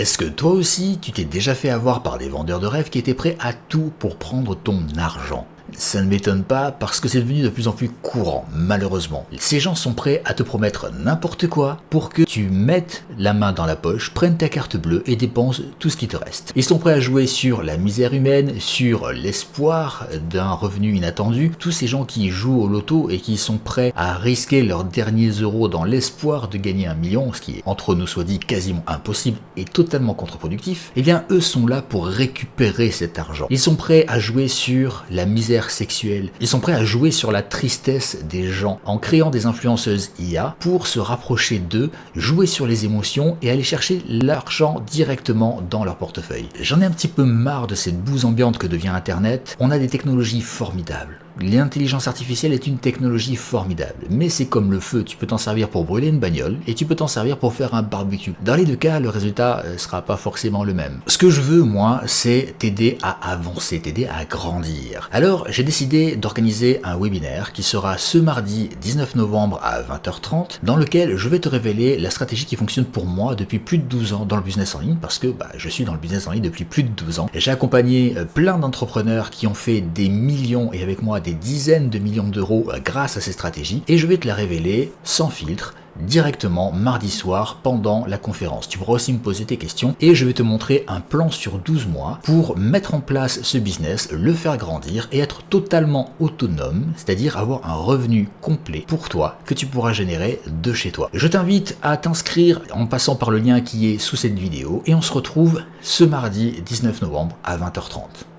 Est-ce que toi aussi, tu t'es déjà fait avoir par des vendeurs de rêves qui étaient prêts à tout pour prendre ton argent? Ça ne m'étonne pas parce que c'est devenu de plus en plus courant, malheureusement. Ces gens sont prêts à te promettre n'importe quoi pour que tu mettes la main dans la poche, prennes ta carte bleue et dépenses tout ce qui te reste. Ils sont prêts à jouer sur la misère humaine, sur l'espoir d'un revenu inattendu. Tous ces gens qui jouent au loto et qui sont prêts à risquer leurs derniers euros dans l'espoir de gagner 1 million, ce qui est, entre nous soit dit, quasiment impossible et totalement contre-productif, eh bien eux sont là pour récupérer cet argent. Ils sont prêts à jouer sur la misère sexuelle. Ils sont prêts à jouer sur la tristesse des gens en créant des influenceuses IA pour se rapprocher d'eux, jouer sur les émotions et aller chercher l'argent directement dans leur portefeuille. J'en ai un petit peu marre de cette bouse ambiante que devient Internet. On a des technologies formidables. L'intelligence artificielle est une technologie formidable, mais c'est comme le feu, tu peux t'en servir pour brûler une bagnole et tu peux t'en servir pour faire un barbecue. Dans les deux cas, le résultat sera pas forcément le même. Ce que je veux, moi, c'est t'aider à avancer, t'aider à grandir. Alors, j'ai décidé d'organiser un webinaire qui sera ce mardi 19 novembre à 20h30, dans lequel je vais te révéler la stratégie qui fonctionne pour moi depuis plus de 12 ans dans le business en ligne, parce que je suis dans le business en ligne depuis plus de 12 ans. J'ai accompagné plein d'entrepreneurs qui ont fait des millions et avec moi des dizaines de millions d'euros grâce à ces stratégies, et je vais te la révéler sans filtre, directement mardi soir pendant la conférence. Tu pourras aussi me poser tes questions et je vais te montrer un plan sur 12 mois pour mettre en place ce business, le faire grandir et être totalement autonome, c'est-à-dire avoir un revenu complet pour toi que tu pourras générer de chez toi. Je t'invite à t'inscrire en passant par le lien qui est sous cette vidéo et on se retrouve ce mardi 19 novembre à 20h30.